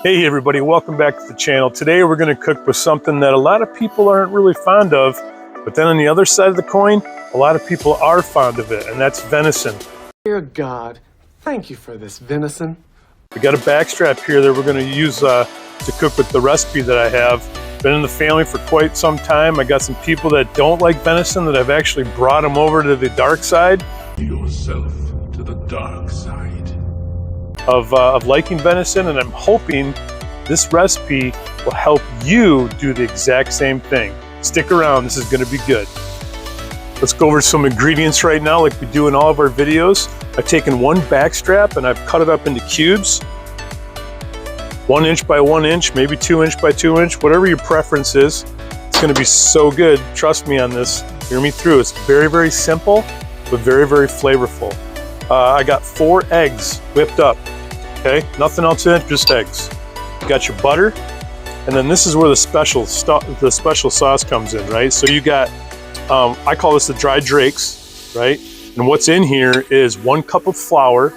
Hey everybody, welcome back to the channel. Today we're going to cook with something that a lot of people aren't really fond of, but then on the other side of the coin, a lot of people are fond of it, and that's venison. Dear God, thank you for this venison. We got a backstrap here that we're going to use to cook with the recipe that I have. Been in the family for quite some time. I got some people that don't like venison that I've actually brought them over to the dark side. Yourself to the dark side. Of liking venison, and I'm hoping this recipe will help you do the exact same thing. Stick around, this is going to be good. Let's go over some ingredients right now like we do in all of our videos. I've taken one backstrap and I've cut it up into cubes. 1 inch by 1 inch, maybe 2 inch by 2 inch, whatever your preference is. It's going to be so good, trust me on this. Hear me through. It's very, very simple, but very, very flavorful. I got 4 eggs whipped up. Okay, nothing else in it, just eggs. You got your butter, and then this is where the special sauce comes in, right? So you got, I call this the dried drakes, right? And what's in here is 1 cup of flour,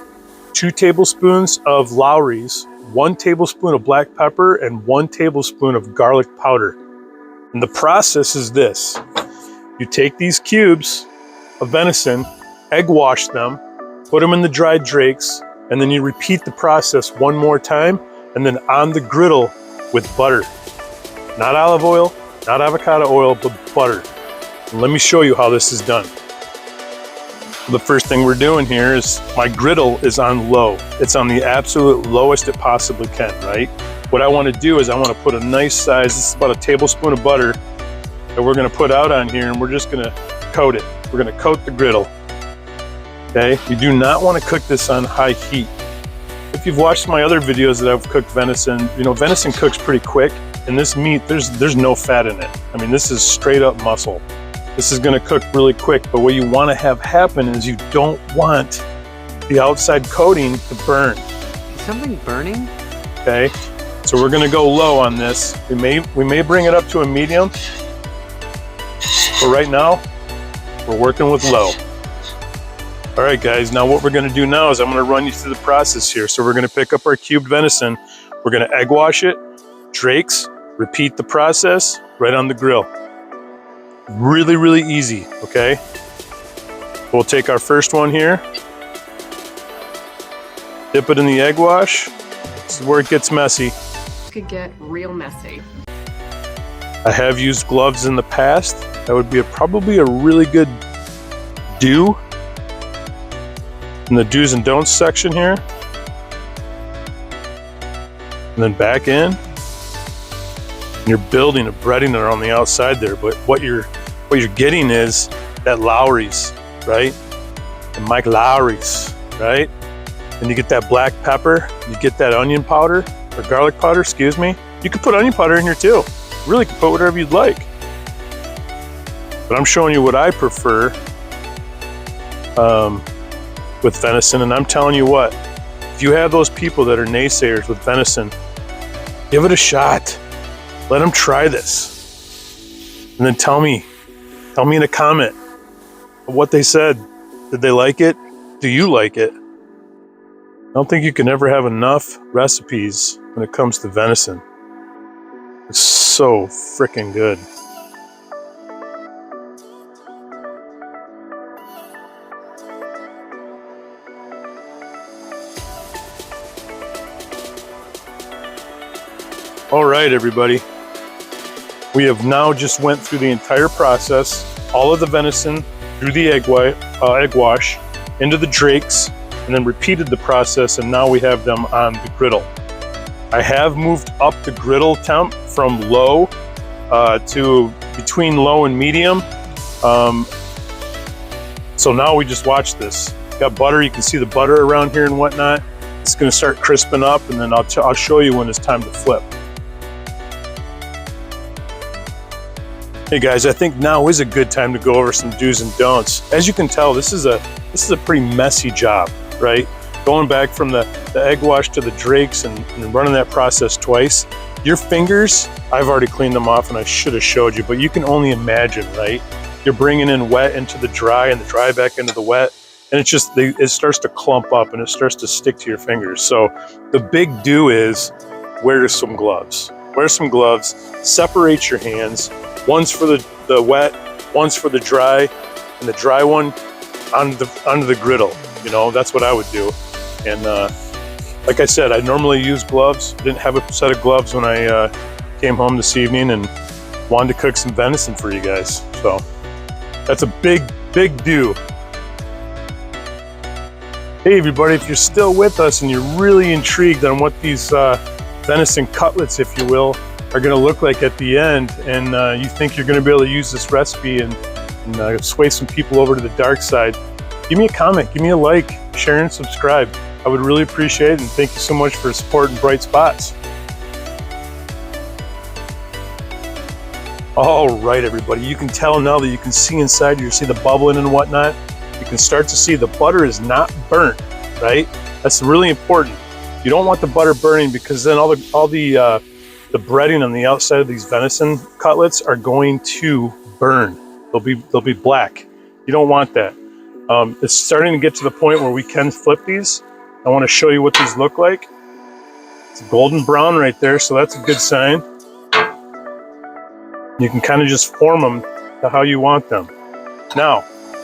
2 tablespoons of Lawry's, 1 tablespoon of black pepper, and 1 tablespoon of garlic powder. And the process is this. You take these cubes of venison, egg wash them, put them in the dried drakes, and then you repeat the process one more time, and then on the griddle with butter. Not olive oil, not avocado oil, but butter. And let me show you how this is done. The first thing we're doing here is my griddle is on low. It's on the absolute lowest it possibly can, right? What I want to do is I want to put a nice size, this is about a tablespoon of butter that we're going to put out on here, and we're just going to coat it. We're going to coat the griddle. Okay, you do not want to cook this on high heat. If you've watched my other videos that I've cooked venison, you know venison cooks pretty quick, and this meat, there's no fat in it. I mean, this is straight up muscle. This is going to cook really quick, but what you want to have happen is you don't want the outside coating to burn. Is something burning? Okay, so we're going to go low on this. We may bring it up to a medium, but right now we're working with low. All right, guys, now what we're going to do now is I'm going to run you through the process here. So we're going to pick up our cubed venison. We're going to egg wash it, drakes, repeat the process right on the grill. Really, really easy, okay? We'll take our first one here, dip it in the egg wash. This is where it gets messy. It could get real messy. I have used gloves in the past. That would be probably a really good do. In the do's and don'ts section here, and then back in, and you're building a breading around the outside there. But what you're getting is that Lawry's, right? And Mike Lawry's, right? And you get that black pepper, you get that onion powder or garlic powder, excuse me. You could put onion powder in here too. You really could put whatever you'd like. But I'm showing you what I prefer. With venison, and I'm telling you what, if you have those people that are naysayers with venison, give it a shot. Let them try this, and then tell me in a comment what they said. Did they like it? Do you like it? I don't think you can ever have enough recipes when it comes to venison. It's so freaking good. All right, everybody. We have now just went through the entire process, all of the venison through the egg wash, into the drakes, and then repeated the process, and now we have them on the griddle. I have moved up the griddle temp from low to between low and medium. So now we just watch this. Got butter, you can see the butter around here and whatnot. It's gonna start crisping up, and then I'll show you when it's time to flip. Hey guys, I think now is a good time to go over some do's and don'ts. As you can tell, this is a pretty messy job, right? Going back from the egg wash to the drakes and running that process twice. Your fingers, I've already cleaned them off and I should have showed you, but you can only imagine, right? You're bringing in wet into the dry and the dry back into the wet. and it's just, it starts to clump up and it starts to stick to your fingers. So the big do is wear some gloves. Wear some gloves, separate your hands. One's for the wet, one's for the dry, and the dry one onto the griddle. You know, that's what I would do. And like I said, I normally use gloves. Didn't have a set of gloves when I came home this evening and wanted to cook some venison for you guys. So that's a big do. Hey everybody, if you're still with us and you're really intrigued on what these venison cutlets, if you will, are gonna look like at the end, and you think you're gonna be able to use this recipe and sway some people over to the dark side, give me a comment, give me a like, share and subscribe. I would really appreciate it, and thank you so much for supporting Bright Spots. All right, everybody, you can tell now that you can see inside, you see the bubbling and whatnot. You can start to see the butter is not burnt, right? That's really important. You don't want the butter burning, because then all the breading on the outside of these venison cutlets are going to burn. They'll be black. You don't want that. It's starting to get to the point where we can flip these. I want to show you what these look like. It's golden brown right there, so that's a good sign. You can kind of just form them to how you want them. Now,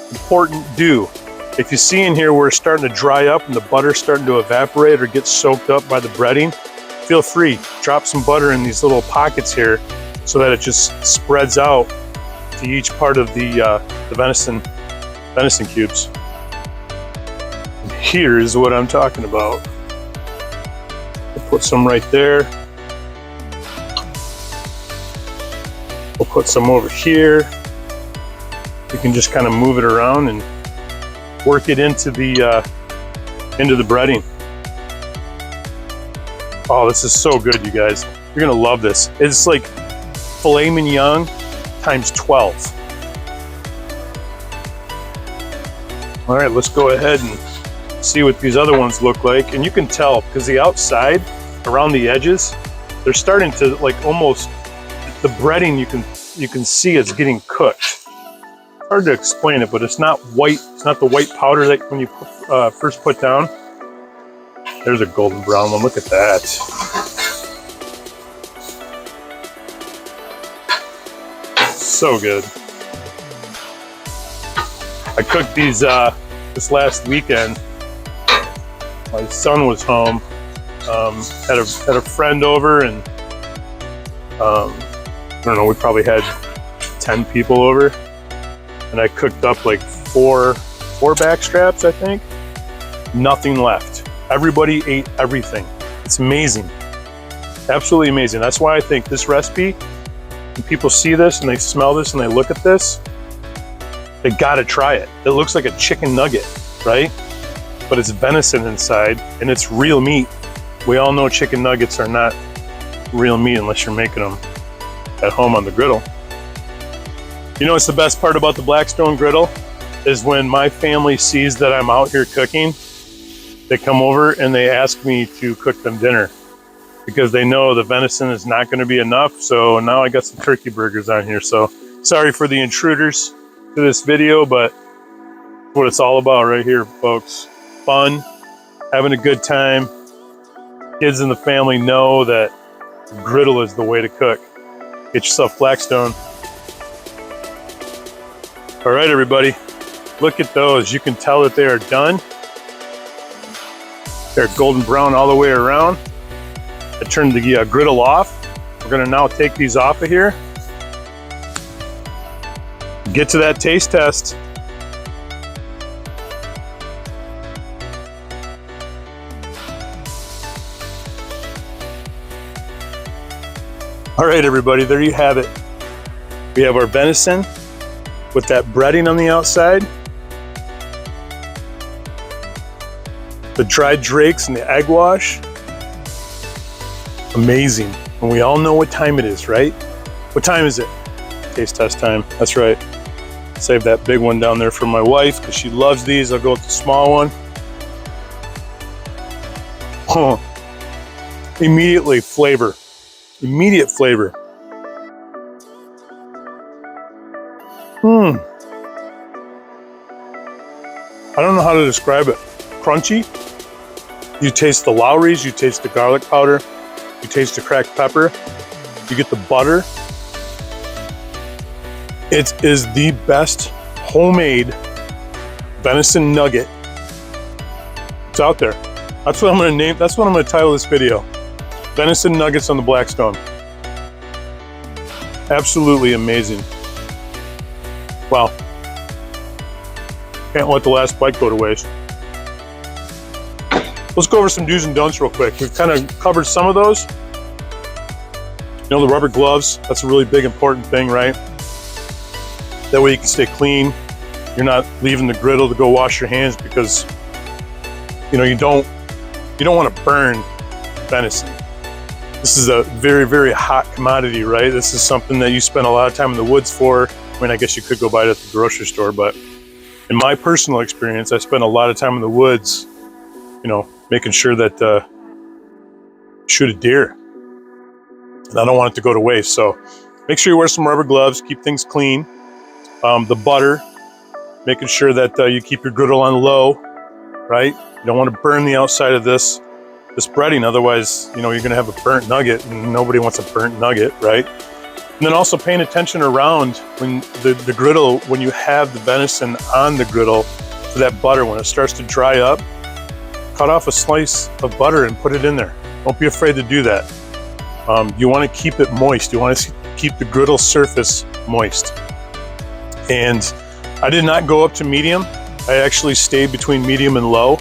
important do. If you see in here where it's starting to dry up and the butter's starting to evaporate or get soaked up by the breading, feel free, drop some butter in these little pockets here so that it just spreads out to each part of the venison cubes. And here's what I'm talking about. We'll put some right there. We'll put some over here. You can just kind of move it around and work it into the breading. Oh, this is so good, you guys. You're gonna love this. It's like filet mignon times 12. All right, let's go ahead and see what these other ones look like. And you can tell, because the outside, around the edges, they're starting to like almost, the breading you can see it's getting cooked. Hard to explain it, but it's not white. It's not the white powder that when you first put down. There's a golden brown one. Look at that. So good. I cooked these this last weekend. My son was home. Had a friend over, and I don't know. We probably had 10 people over. And I cooked up like four backstraps, I think. Nothing left. Everybody ate everything. It's amazing. Absolutely amazing. That's why I think this recipe, when people see this and they smell this and they look at this, they gotta try it. It looks like a chicken nugget, right? But it's venison inside and it's real meat. We all know chicken nuggets are not real meat unless you're making them at home on the griddle. You know what's the best part about the Blackstone Griddle is when my family sees that I'm out here cooking, they come over and they ask me to cook them dinner because they know the venison is not going to be enough. So now I got some turkey burgers on here. So sorry for the intruders to this video, but what it's all about right here, folks. Fun, having a good time. Kids in the family know that griddle is the way to cook. Get yourself Blackstone. All right, everybody, look at those. You can tell that they are done. They're golden brown all the way around. I turned the griddle off. We're gonna now take these off of here. Get to that taste test. All right, everybody, there you have it. We have our venison with that breading on the outside, the dried drakes and the egg wash. Amazing. And we all know what time it is, right? What time is it? Taste test time. That's right. Save that big one down there for my wife because she loves these. I'll go with the small one. Huh. Immediately flavor. Immediate flavor. I don't know how to describe it. Crunchy. You taste the Lawry's, you taste the garlic powder. You taste the cracked pepper. You get the butter. It is the best homemade venison nugget. It's out there. That's what I'm gonna name, that's what I'm gonna title this video. Venison nuggets on the Blackstone. Absolutely amazing. Wow. Can't let the last bite go to waste. Let's go over some do's and don'ts real quick. We've kind of covered some of those. You know, the rubber gloves, that's a really big important thing, right? That way you can stay clean. You're not leaving the griddle to go wash your hands because, you know, you don't want to burn venison. This is a very, very hot commodity, right? This is something that you spend a lot of time in the woods for. I mean, I guess you could go buy it at the grocery store, but in my personal experience, I spend a lot of time in the woods, you know, making sure that shoot a deer. And I don't want it to go to waste. So make sure you wear some rubber gloves, keep things clean. The butter, making sure that you keep your griddle on low, right? You don't want to burn the outside of this breading, otherwise, you know, you're gonna have a burnt nugget, and nobody wants a burnt nugget, right? And then also paying attention around when the griddle, when you have the venison on the griddle, for that butter, when it starts to dry up, cut off a slice of butter and put it in there. Don't be afraid to do that. You want to keep it moist. You want to keep the griddle surface moist. And I did not go up to medium. I actually stayed between medium and low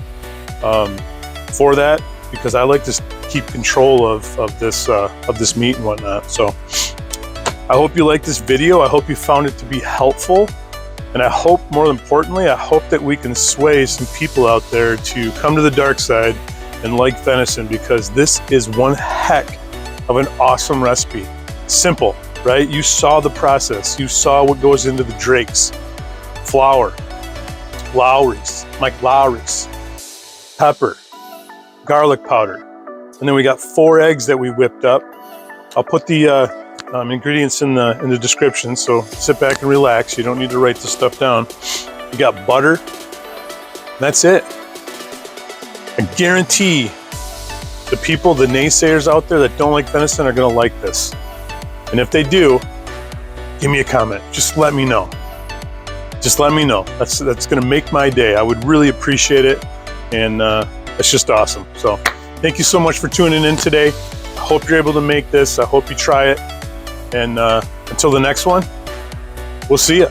for that, because I like to keep control of this meat and whatnot. So I hope you liked this video. I hope you found it to be helpful. And I hope, more importantly, I hope that we can sway some people out there to come to the dark side and like venison, because this is one heck of an awesome recipe. Simple, right? You saw the process. You saw what goes into the drakes. Flour, Mike Lawry's, pepper, garlic powder. And then we got 4 eggs that we whipped up. I'll put the ingredients in the description, so sit back and relax. You don't need to write the stuff down. You got butter. That's it. I guarantee the people, the naysayers out there that don't like venison, are gonna like this. And if they do, give me a comment. Just let me know. Just let me know. That's gonna make my day. I would really appreciate it. And it's just awesome. So thank you so much for tuning in today. I hope you're able to make this. I hope you try it. And until the next one, we'll see ya.